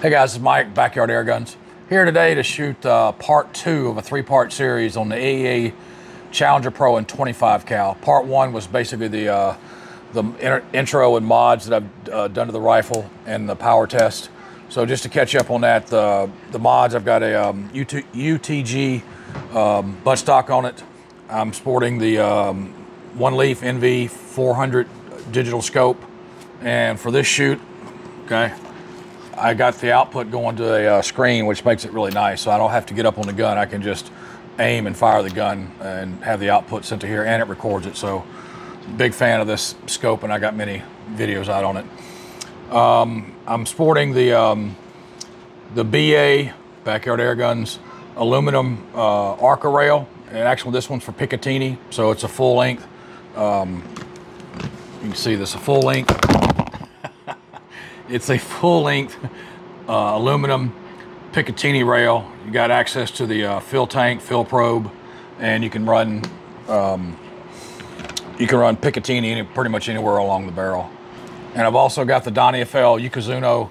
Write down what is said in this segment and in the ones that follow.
Hey guys, it's Mike, Backyard Air Guns. Here today to shoot part 2 of a 3-part series on the AEA Challenger Pro in 25 cal. Part 1 was basically the intro and mods that I've done to the rifle and the power test. So just to catch up on that, the mods, I've got a UTG buttstock on it. I'm sporting the One Leaf NV 400 digital scope. And for this shoot, okay, I got the output going to a screen, which makes it really nice. So I don't have to get up on the gun. I can just aim and fire the gun and have the output sent to here, and it records it. So big fan of this scope, and I got many videos out on it. I'm sporting the BA, Backyard Air Guns, aluminum Arca rail. And actually this one's for Picatinny, so it's a full length. You can see this, a full length. It's a full-length aluminum Picatinny rail. You got access to the fill tank, fill probe, and you can run Picatinny pretty much anywhere along the barrel. And I've also got the Donnie FL Yokozuna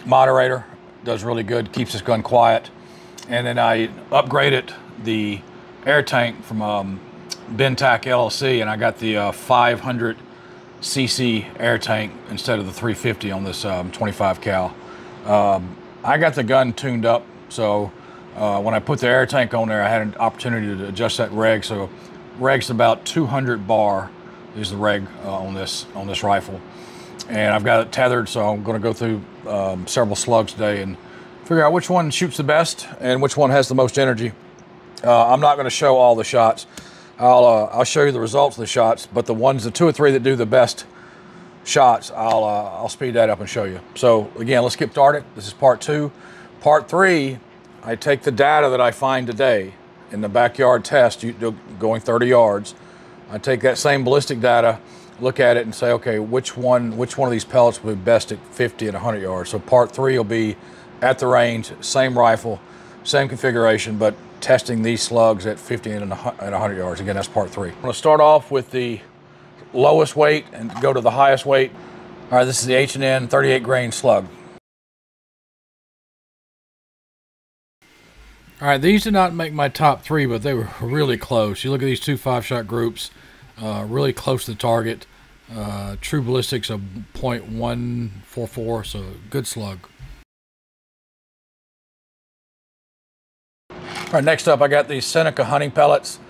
moderator. Does really good, keeps this gun quiet. And then I upgraded the air tank from Bentac LLC, and I got the 500 cc air tank instead of the 350 on this 25 cal. I got the gun tuned up, so when I put the air tank on there, I had an opportunity to adjust that reg. So reg's about 200 bar is the reg on this rifle, and I've got it tethered. So I'm going to go through several slugs today and figure out which one shoots the best and which one has the most energy. I'm not going to show all the shots. I'll show you the results of the shots, but the 2 or 3 that do the best shots, I'll speed that up and show you. So again, let's get started. This is part 2. Part 3, I take the data that I find today in the backyard test, going 30 yards. I take that same ballistic data, look at it, and say, okay, which one of these pellets will be best at 50 and 100 yards. So part 3 will be at the range, same rifle, same configuration, but testing these slugs at 50 and 100 yards. Again, that's part 3. I'm going to start off with the lowest weight and go to the highest weight. All right, this is the Hn38 Grain slug. All right, these did not make my top 3, but they were really close. You look at these 2 5-shot groups, really close to the target. True ballistics of 0.144, so good slug. All right, next up, I got these Cica hunting pellets.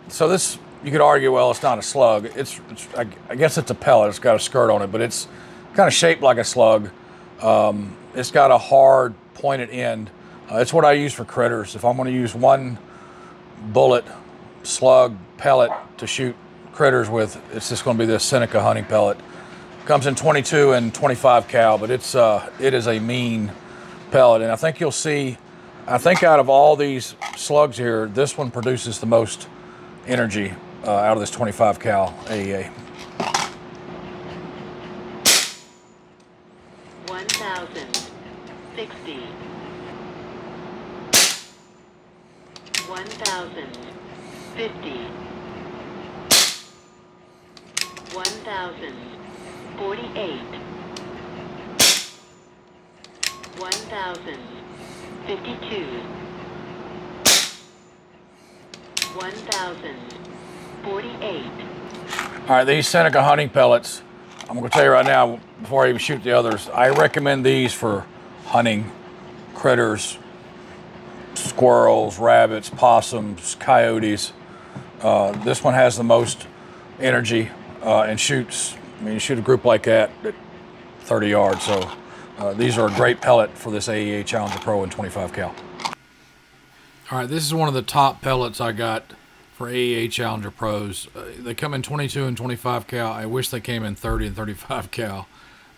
So this, you could argue, well, it's not a slug. I guess it's a pellet. It's got a skirt on it, but it's kind of shaped like a slug. It's got a hard, pointed end. It's what I use for critters. If I'm going to use one bullet, slug, pellet to shoot critters with, it's just going to be this Cica hunting pellet. Comes in 22 and 25 cal, but it is a mean pellet. And I think you'll see, I think out of all these slugs here, this one produces the most energy out of this 25 cal AEA. 1,060. 1,050. 1,048. 1,052. 1,048. All right, these Cica hunting pellets, I'm going to tell you right now, before I even shoot the others, I recommend these for hunting critters, squirrels, rabbits, possums, coyotes. This one has the most energy and shoots, I mean, you shoot a group like that at 30 yards. So these are a great pellet for this AEA Challenger Pro in 25 cal. All right, this is one of the top pellets I got for AEA Challenger Pros. They come in 22 and 25 cal. I wish they came in 30 and 35 cal.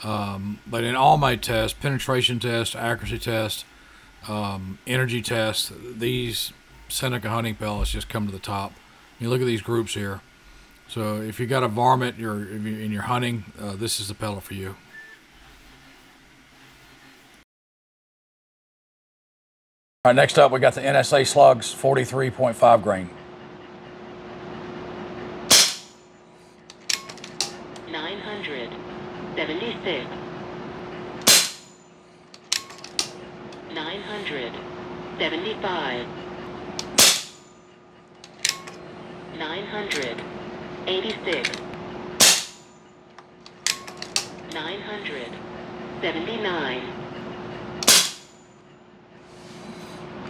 But in all my tests, penetration test, accuracy test, energy test, these Cica hunting pellets just come to the top. You look at these groups here. So if you got a varmint in your hunting, this is the pellet for you. All right, next up we got the NSA Slugs 43.5 grain. 976. 975. 986. 979.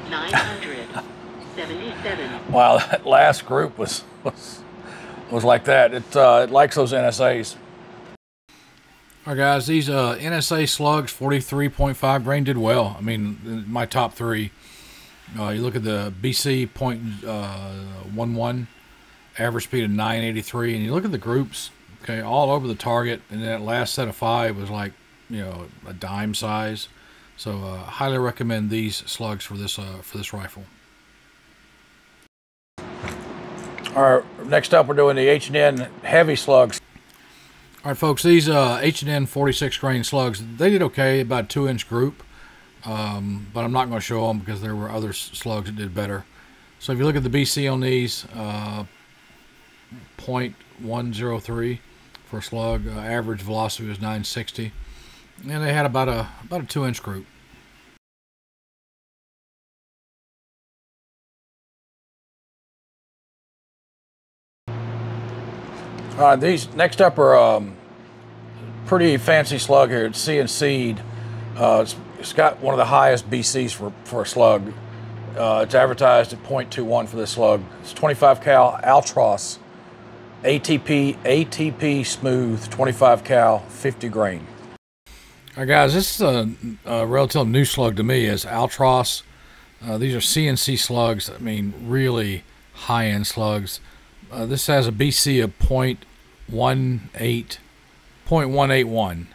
977. Wow, that last group was like that. It likes those NSAs. All right, guys, these NSA slugs, 43.5 grain, did well. I mean, my top three. You look at the BC .11, average speed of 983, and you look at the groups, okay, all over the target, and that last set of 5 was like, you know, a dime size. So highly recommend these slugs for this rifle. All right, next up we're doing the Hn heavy slugs. All right, folks, these Hn38 Grain slugs, they did okay, about a 2-inch group, but I'm not going to show them because there were other slugs that did better. So if you look at the BC on these, 0.103 for a slug, average velocity was 960, and they had about a 2-inch group. These next up are pretty fancy slug here. It's CNC'd. It's got one of the highest BCs for a slug. It's advertised at 0.21 for this slug. It's 25 cal Altros ATP smooth 25 cal 50 grain. All right, guys, this is a relatively new slug to me. Is Altros. These are CNC slugs. I mean, really high-end slugs. This has a BC of 0.181,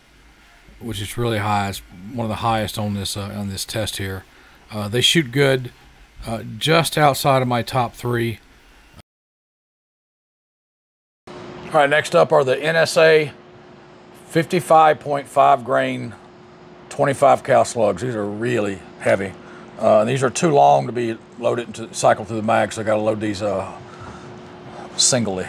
which is really high. It's one of the highest on this test here. They shoot good, just outside of my top 3. All right, next up are the NSA 55.5 grain 25 cal slugs. These are really heavy. These are too long to be loaded and to cycle through the mag, so I got to load these singly.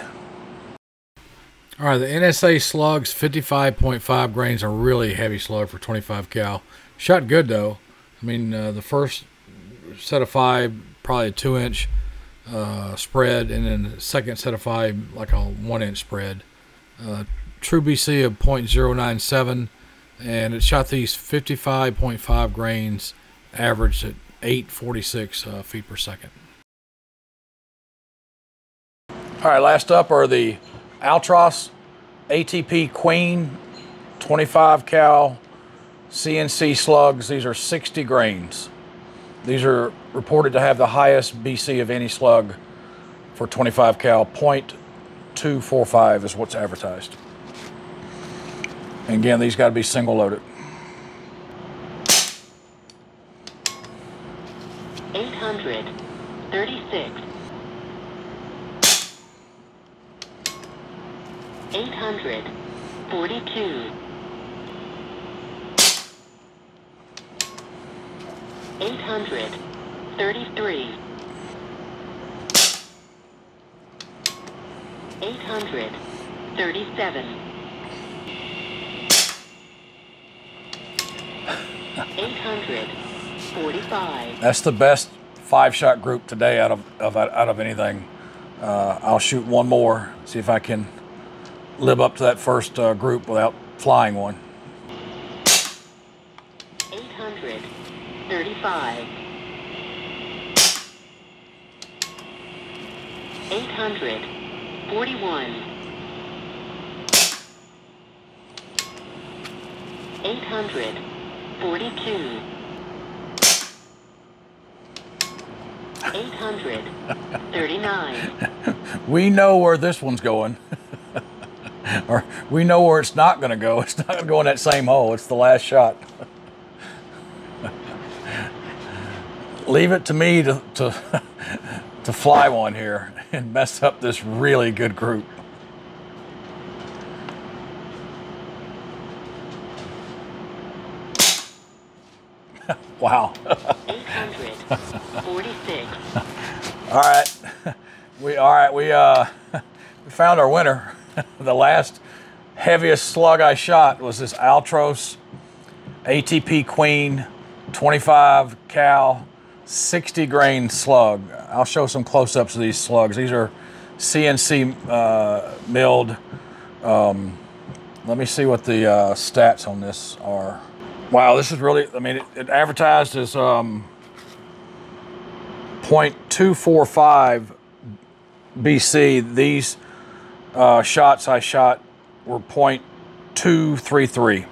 All right, the NSA slugs, 55.5 grains, are really heavy slug for 25 cal. Shot good though. I mean, the first set of 5, probably a 2-inch spread, and then the second set of 5, like a 1-inch spread. True BC of 0.097, and it shot these 55.5 grains, averaged at 846 feet per second. All right, last up are the Altros ATP Queen 25 cal CNC slugs. These are 60 grains. These are reported to have the highest BC of any slug for 25 cal. 0.245 is what's advertised. And again, these got to be single loaded. 836. 842. 833. 837. 845. That's the best 5-shot group today out of anything. I'll shoot one more, see if I can live up to that first group without flying one. 835. 841. 842. 839. We know where this one's going. Or we know where it's not going to go. It's not going to go in that same hole. It's the last shot. Leave it to me to fly one here and mess up this really good group. Wow. 846. All right, we found our winner. The last heaviest slug I shot was this Altros ATP Queen 25 cal, 60 grain slug. I'll show some close-ups of these slugs. These are CNC milled. Let me see what the stats on this are. Wow, this is really, I mean, it advertised as 0.245 BC. These shots I shot were 0.233.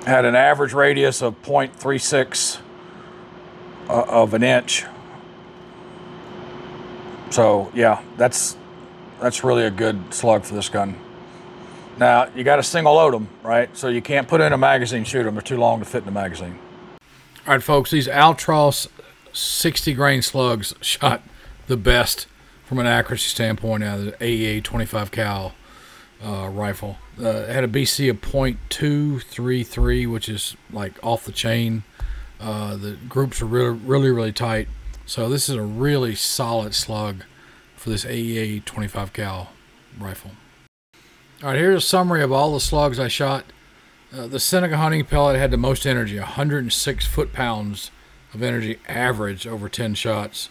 Had an average radius of 0.36 of an inch. So yeah, that's really a good slug for this gun. Now you got to single load them, right? So you can't put in a magazine, shoot them. They're too long to fit in the magazine. All right, folks, these Altross 60 grain slugs shot the best from an accuracy standpoint out of the AEA 25 cal rifle. It had a BC of 0.233, which is like off the chain. The groups are really tight. So this is a really solid slug for this AEA 25 cal rifle. All right, here's a summary of all the slugs I shot. The Cica hunting pellet had the most energy, 106 foot-pounds of energy average over 10 shots.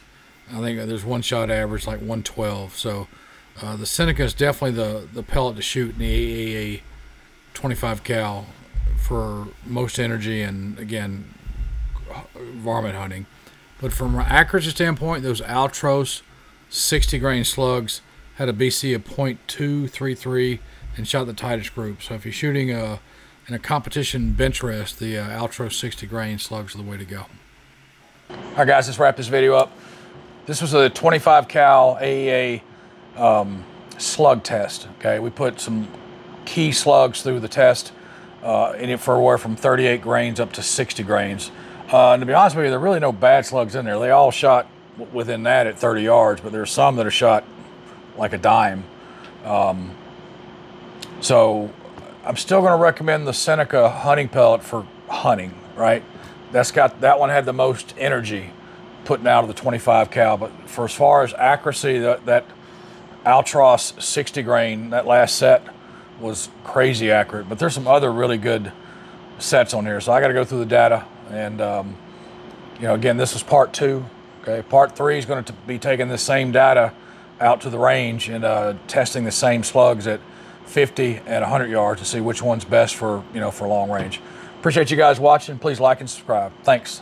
I think there's one shot average like 112. So the Cica is definitely the pellet to shoot in the AEA 25 cal for most energy and, again, varmint hunting. But from an accuracy standpoint, those Altross 60 grain slugs had a BC of 0.233 and shot the tightest group. So if you're shooting in a competition bench rest, the Altross 60 grain slugs are the way to go. All right, guys, let's wrap this video up. This was a 25 cal AEA slug test. Okay, we put some key slugs through the test in it for anywhere from 38 grains up to 60 grains. And to be honest with you, there are really no bad slugs in there. They all shot within that at 30 yards, but there are some that are shot like a dime. So I'm still going to recommend the Cica hunting pellet for hunting, right? That one had the most energy putting out of the 25 cal, but for as far as accuracy, that Altross 60 grain, that last set was crazy accurate. But there's some other really good sets on here, so I got to go through the data. And you know, again, this is part 2. Okay, part 3 is going to be taking the same data out to the range and testing the same slugs at 50 and 100 yards to see which one's best for, you know, for long range. Appreciate you guys watching. Please like and subscribe. Thanks.